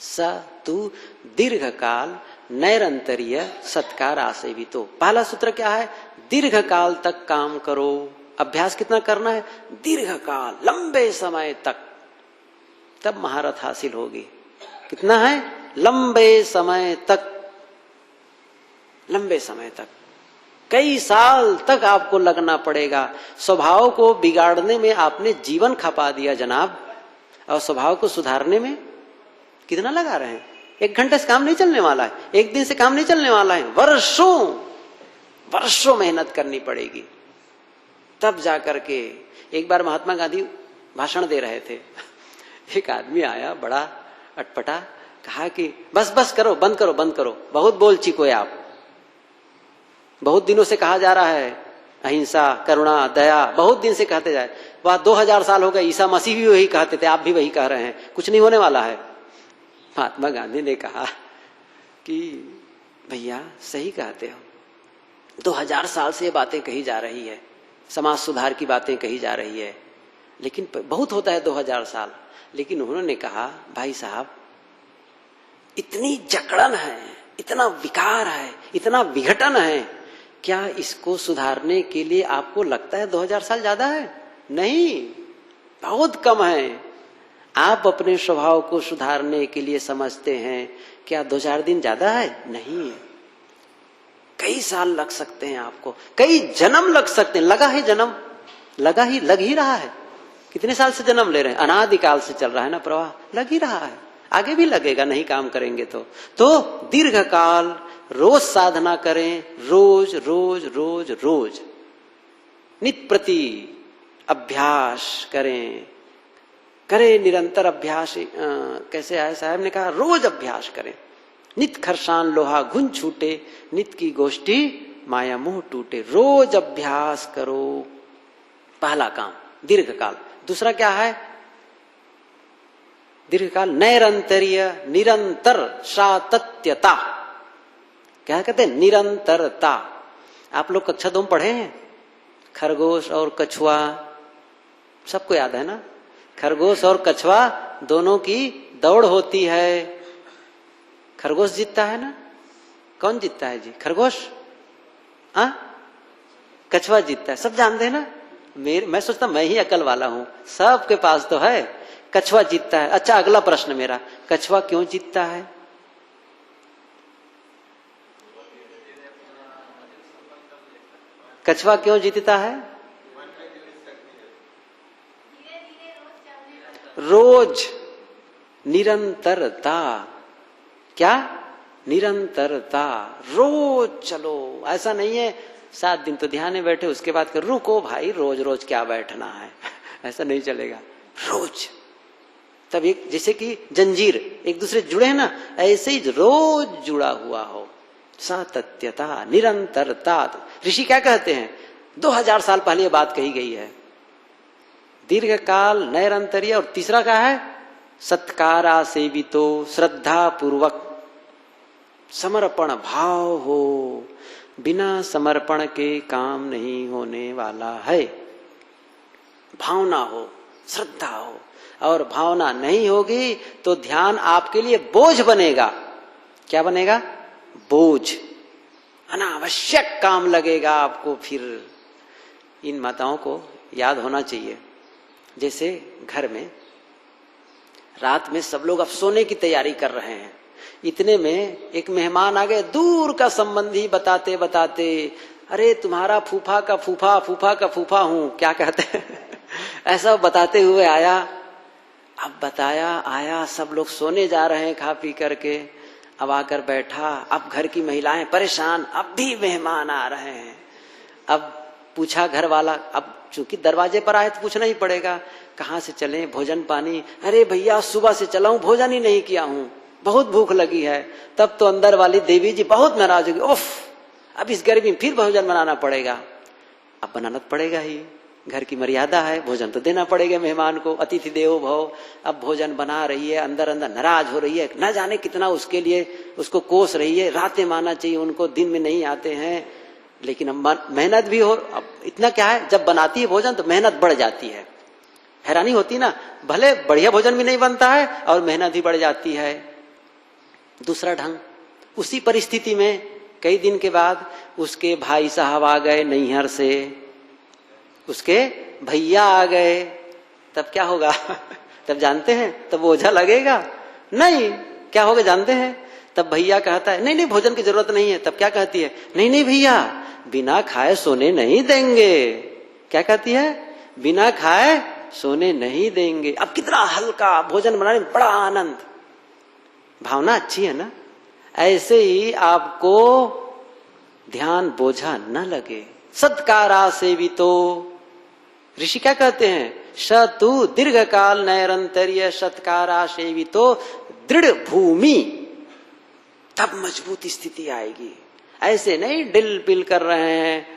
सतु दीर्घ काल नैरंतर्य सत्कार आसेवितो। पहला सूत्र क्या है? दीर्घ काल तक काम करो। अभ्यास कितना करना है? दीर्घ काल, लंबे समय तक, तब महारथ हासिल होगी। कितना है? लंबे समय तक। लंबे समय तक, कई साल तक आपको लगना पड़ेगा। स्वभाव को बिगाड़ने में आपने जीवन खपा दिया जनाब, और स्वभाव को सुधारने में कितना लगा रहे हैं? 1 घंटे से काम नहीं चलने वाला है, 1 दिन से काम नहीं चलने वाला है। वर्षों मेहनत करनी पड़ेगी, तब जाकर के। एक बार महात्मा गांधी भाषण दे रहे थे, एक आदमी आया बड़ा अटपटा, कहा कि बस करो, बंद करो, बहुत बोल चिको आप। बहुत दिनों से कहा जा रहा है अहिंसा, करुणा, दया, बहुत दिन से कहते जाए। वह 2000 साल हो गए, ईसा मसीह भी वही कहते थे, आप भी वही कह रहे हैं, कुछ नहीं होने वाला है। महात्मा गांधी ने कहा कि भैया सही कहते हो, 2000 साल से ये बातें कही जा रही है, समाज सुधार की बातें कही जा रही है, लेकिन बहुत होता है 2000 साल। लेकिन उन्होंने कहा भाई साहब, इतनी जकड़न है, इतना विकार है, इतना विघटन है, क्या इसको सुधारने के लिए आपको लगता है 2000 साल ज्यादा है? नहीं, बहुत कम है। आप अपने स्वभाव को सुधारने के लिए समझते हैं, क्या 2-4 दिन ज्यादा है? नहीं, कई साल लग सकते हैं आपको, कई जन्म लग सकते हैं। लग ही रहा है। कितने साल से जन्म ले रहे हैं? अनादिकाल से चल रहा है ना प्रवाह, लग ही रहा है, आगे भी लगेगा, नहीं काम करेंगे तो दीर्घ काल रोज साधना करें, रोज नित्य प्रति अभ्यास करें निरंतर अभ्यास। कैसे आए साहब ने कहा, रोज अभ्यास करें। नित खरसान लोहा घुन छूटे, नित की गोष्ठी माया मोह टूटे। रोज अभ्यास करो, पहला काम दीर्घ काल। दूसरा क्या है? दीर्घ काल नैरंतर्य, निरंतर सातत्यता। क्या कहते हैं? निरंतरता। आप लोग कक्षा 2 में पढ़े हैं, खरगोश और कछुआ, सबको याद है ना? खरगोश और कछुआ दोनों की दौड़ होती है, खरगोश जीतता है ना? कौन जीतता है जी? खरगोश? कछुआ जीतता है, सब जानते हैं ना? मैं सोचता मैं ही अकल वाला हूं, सबके पास तो है। कछुआ जीतता है। अच्छा, अगला प्रश्न मेरा, कछुआ क्यों जीतता है? कछुआ क्यों जीतता है? रोज निरंतरता। क्या? निरंतरता। रोज चलो, ऐसा नहीं है 7 दिन तो ध्यान में बैठे, उसके बाद रुको भाई, रोज क्या बैठना है, ऐसा नहीं चलेगा। रोज तब एक जैसे कि जंजीर एक दूसरे जुड़े हैं ना, ऐसे ही रोज जुड़ा हुआ हो। सातत्यता, निरंतरता। ऋषि क्या कहते हैं? 2000 साल पहले ये बात कही गई है। दीर्घ काल, नैरंतर्य, और तीसरा क्या है? सत्कारा सेवितो, श्रद्धा पूर्वक समर्पण भाव हो। बिना समर्पण के काम नहीं होने वाला है। भावना हो, श्रद्धा हो, और भावना नहीं होगी तो ध्यान आपके लिए बोझ बनेगा। क्या बनेगा? बोझ, अनावश्यक काम लगेगा आपको। फिर इन माताओं को याद होना चाहिए, जैसे घर में रात में सब लोग अब सोने की तैयारी कर रहे हैं, इतने में एक मेहमान आ गए, दूर का संबंधी, बताते बताते, अरे तुम्हारा फूफा का फूफा, फूफा का फूफा हूं, क्या कहते हैं ऐसा बताते हुए आया। अब बताया, आया, सब लोग सोने जा रहे हैं खा पी करके, अब आकर बैठा। अब घर की महिलाएं परेशान, अब भी मेहमान आ रहे हैं। अब पूछा घर वाला, अब चूंकि दरवाजे पर आए तो पूछना ही पड़ेगा, कहाँ से चलें, भोजन पानी? अरे भैया सुबह से चला हूं, भोजन ही नहीं किया हूं, बहुत भूख लगी है। तब तो अंदर वाली देवी जी बहुत नाराज होगी, उफ, अब इस गर्मी में फिर भोजन बनाना पड़ेगा। अब बनाना पड़ेगा ही, घर की मर्यादा है, भोजन तो देना पड़ेगा मेहमान को, अतिथि देवो भव। अब भोजन बना रही है, अंदर अंदर नाराज हो रही है, न जाने कितना उसके लिए उसको कोस रही है। रातें माना चाहिए उनको, दिन में नहीं आते हैं, लेकिन अब मेहनत भी हो। अब इतना क्या है, जब बनाती है भोजन तो मेहनत बढ़ जाती है। हैरानी होती ना, भले बढ़िया भोजन भी नहीं बनता है और मेहनत भी बढ़ जाती है। दूसरा ढंग, उसी परिस्थिति में कई दिन के बाद उसके भाई साहब आ गए नैहर से, उसके भैया आ गए, तब क्या होगा तब जानते हैं, तब ओझा लगेगा नहीं। क्या होगा जानते हैं? तब भैया कहता है नहीं नहीं भोजन की जरूरत नहीं है। तब क्या कहती है? नहीं नहीं भैया, बिना खाए सोने नहीं देंगे। क्या कहती है? बिना खाए सोने नहीं देंगे। अब कितना हल्का भोजन बनाने में बड़ा आनंद, भावना अच्छी है ना। ऐसे ही आपको ध्यान बोझा न लगे। सत्कारा सेवितो, ऋषि क्या कहते हैं? शतु दीर्घ काल नैरंतर्य सत्कारा सेवितो दृढ़ भूमि, तब मजबूत स्थिति आएगी। ऐसे नहीं डिल पिल कर रहे हैं,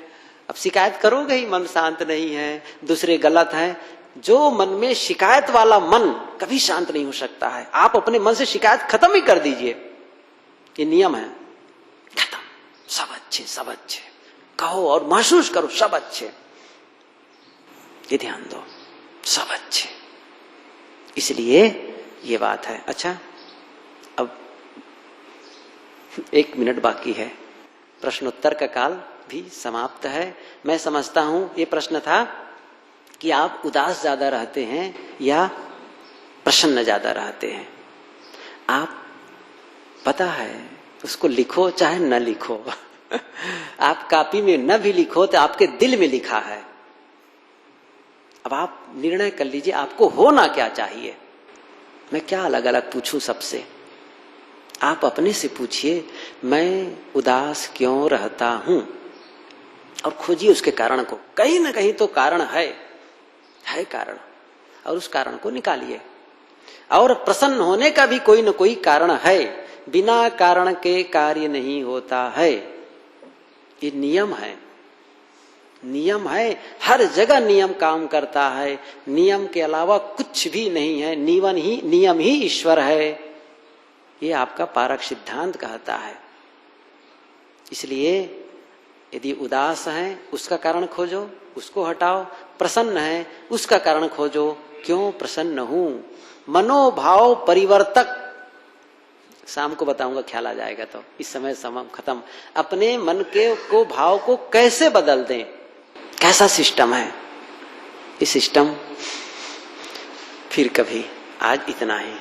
अब शिकायत करोगे ही, मन शांत नहीं है, दूसरे गलत है। जो मन में शिकायत वाला मन कभी शांत नहीं हो सकता है। आप अपने मन से शिकायत खत्म ही कर दीजिए, ये नियम है, खत्म। सब अच्छे, सब अच्छे कहो और महसूस करो, सब अच्छे, ये ध्यान दो, सब अच्छे। इसलिए ये बात है। अच्छा, अब 1 मिनट बाकी है, प्रश्नोत्तर का काल भी समाप्त है। मैं समझता हूं ये प्रश्न था कि आप उदास ज्यादा रहते हैं या प्रसन्न ज्यादा रहते हैं। आप पता है उसको लिखो चाहे न लिखो आप कॉपी में न भी लिखो तो आपके दिल में लिखा है। अब आप निर्णय कर लीजिए आपको होना क्या चाहिए। मैं क्या अलग अलग पूछूं सबसे? आप अपने से पूछिए, मैं उदास क्यों रहता हूं, और खोजिए उसके कारण को। कहीं ना कहीं तो कारण है कारण, और उस कारण को निकालिए। और प्रसन्न होने का भी कोई न कोई कारण है, बिना कारण के कार्य नहीं होता है। ये नियम है, नियम है, हर जगह नियम काम करता है। नियम के अलावा कुछ भी नहीं है, नियम ही ईश्वर है, ये आपका पारक सिद्धांत कहता है। इसलिए यदि उदास है उसका कारण खोजो, उसको हटाओ। प्रसन्न है उसका कारण खोजो, क्यों प्रसन्न हूं। मनोभाव परिवर्तक शाम को बताऊंगा, ख्याल आ जाएगा तो। इस समय खत्म। अपने मन के को भाव को कैसे बदल दें, कैसा सिस्टम है ये सिस्टम, फिर कभी। आज इतना ही।